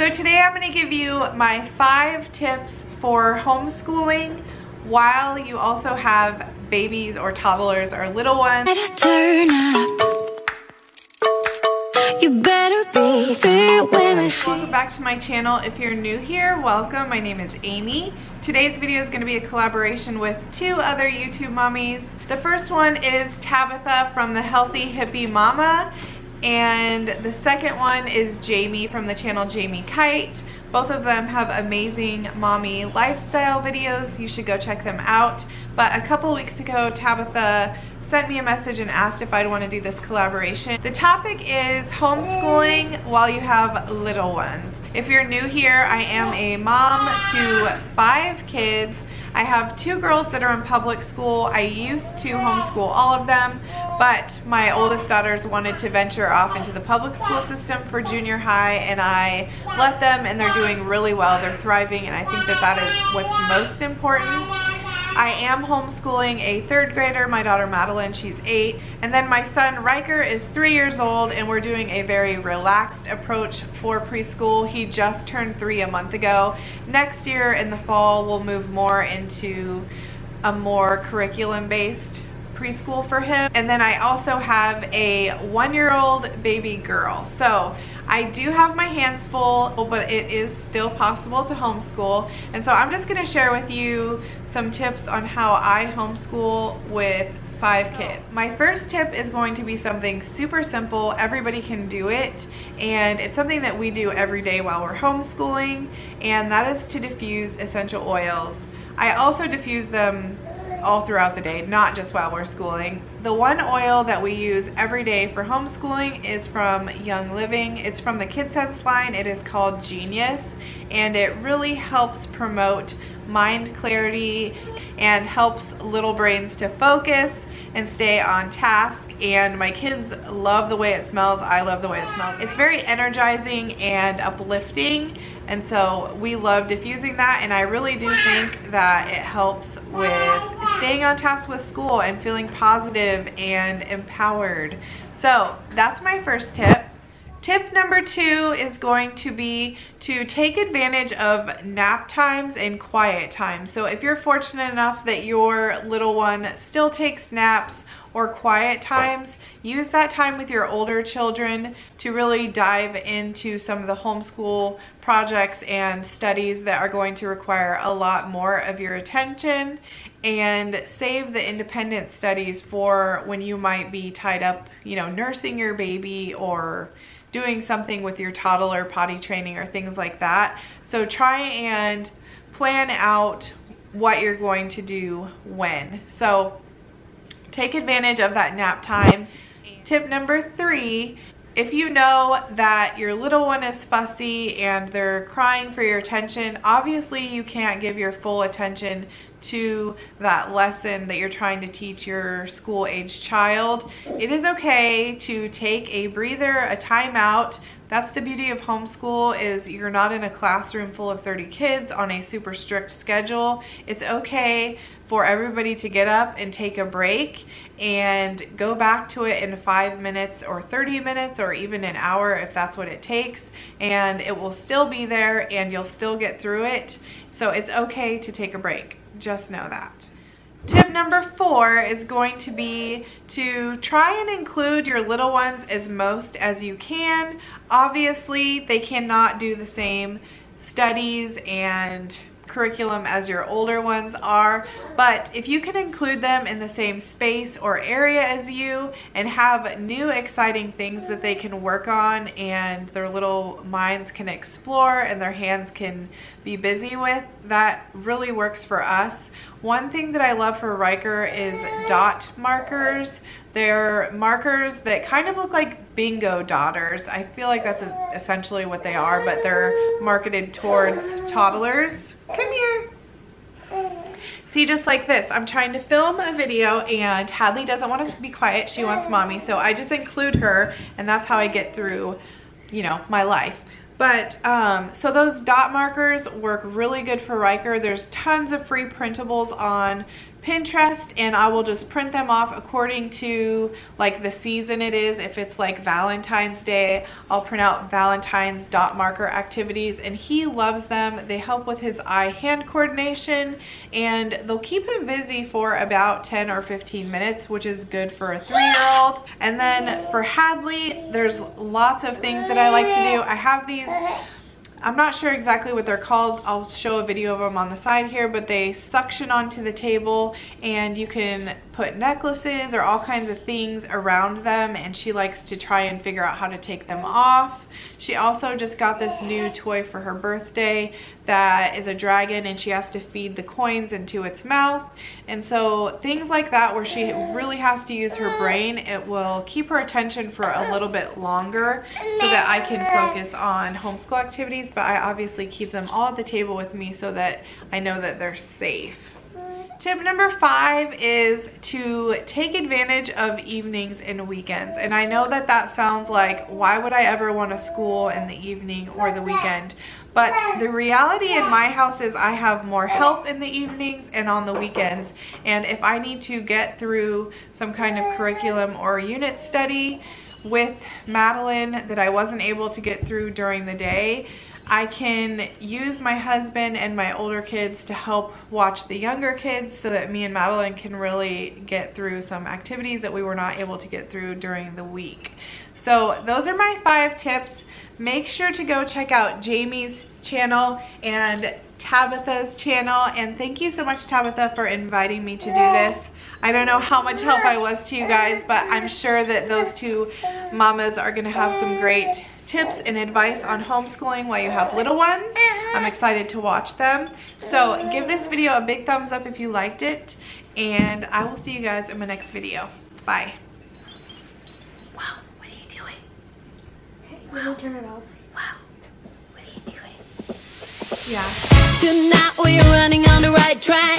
So today I'm going to give you my 5 tips for homeschooling while you also have babies or toddlers or little ones. Turn up. You better be there when I see. Welcome back to my channel. If you're new here, welcome. My name is Amy. Today's video is going to be a collaboration with 2 other YouTube mommies. The first one is Tabitha from the Healthy Hippie Mama, and the second one is Jaimie from the channel Jaimie Kite. Both of them have amazing mommy lifestyle videos. You should go check them out. But a couple weeks ago, Tabitha sent me a message and asked if I'd want to do this collaboration. The topic is homeschooling while you have little ones. If you're new here, I am a mom to 5 kids. I have 2 girls that are in public school. I used to homeschool all of them, but my oldest daughters wanted to venture off into the public school system for junior high, and I let them, and they're doing really well. They're thriving, and I think that that is what's most important. I am homeschooling a 3rd grader, my daughter Madeline, she's 8, and then my son Riker is 3 years old, and we're doing a very relaxed approach for preschool. He just turned 3 a month ago. Next year in the fall we'll move more into a more curriculum-based preschool for him. And then I also have a 1-year-old baby girl. So I do have my hands full, but it is still possible to homeschool. And so I'm just going to share with you some tips on how I homeschool with 5 kids. My first tip is going to be something super simple. Everybody can do it, and it's something that we do every day while we're homeschooling, and that is to diffuse essential oils. I also diffuse them all throughout the day, not just while we're schooling. The one oil that we use every day for homeschooling is from Young Living. It's from the KidSense line. It is called Genius, and it really helps promote mind clarity and helps little brains to focus and stay on task. And my kids love the way it smells. I love the way it smells. It's very energizing and uplifting, and so we love diffusing that, and I really do think that it helps with staying on task with school and feeling positive and empowered. So that's my first tip. Tip number 2 is going to be to take advantage of nap times and quiet times. So if you're fortunate enough that your little one still takes naps or quiet times, use that time with your older children to really dive into some of the homeschool projects and studies that are going to require a lot more of your attention, and save the independent studies for when you might be tied up, you know, nursing your baby or doing something with your toddler, potty training or things like that. So try and plan out what you're going to do when. So take advantage of that nap time. Tip number 3, if you know that your little one is fussy and they're crying for your attention, obviously you can't give your full attention to that lesson that you're trying to teach your school-age child. It is okay to take a breather, a timeout. That's the beauty of homeschool, is you're not in a classroom full of 30 kids on a super strict schedule. It's okay for everybody to get up and take a break and go back to it in 5 minutes or 30 minutes or even an hour if that's what it takes, and it will still be there and you'll still get through it. So it's okay to take a break. Just know that. Tip number 4 is going to be to try and include your little ones as most as you can. Obviously, they cannot do the same studies and curriculum as your older ones are, but if you can include them in the same space or area as you and have new exciting things that they can work on and their little minds can explore and their hands can be busy with, that really works for us. One thing that I love for Riker is dot markers. They're markers that kind of look like bingo dotters. I feel like that's essentially what they are, but they're marketed towards toddlers. Come here. See, just like this. I'm trying to film a video and Hadley doesn't want to be quiet. She wants mommy, so I just include her, and that's how I get through, you know, my life. But so those dot markers work really good for Riker. There's tons of free printables on Pinterest, and I will just print them off according to like the season it is. If it's like Valentine's Day, I'll print out Valentine's dot marker activities, and he loves them. They help with his eye-hand coordination, and they'll keep him busy for about 10 or 15 minutes, which is good for a 3-year-old. And then for Hadley, there's lots of things that I like to do. I have these, I'm not sure exactly what they're called. I'll show a video of them on the side here, but they suction onto the table and you can put necklaces or all kinds of things around them, and she likes to try and figure out how to take them off. She also just got this new toy for her birthday that is a dragon, and she has to feed the coins into its mouth. And so things like that where she really has to use her brain, it will keep her attention for a little bit longer so that I can focus on homeschool activities, but I obviously keep them all at the table with me so that I know that they're safe. Tip number 5 is to take advantage of evenings and weekends. And I know that that sounds like, why would I ever want to school in the evening or the weekend? But the reality in my house is I have more help in the evenings and on the weekends. And if I need to get through some kind of curriculum or unit study with Madeline that I wasn't able to get through during the day, I can use my husband and my older kids to help watch the younger kids so that me and Madeline can really get through some activities that we were not able to get through during the week. So those are my 5 tips. Make sure to go check out Jaimie's channel and Tabitha's channel. And thank you so much, Tabitha, for inviting me to do this. I don't know how much help I was to you guys, but I'm sure that those 2 mamas are going to have some great tips and advice on homeschooling while you have little ones. I'm excited to watch them. So give this video a big thumbs up if you liked it, and I will see you guys in my next video. Bye. Wow, what are you doing? Wow. Turn it off. Wow, what are you doing? Yeah. Tonight we're running on the right track.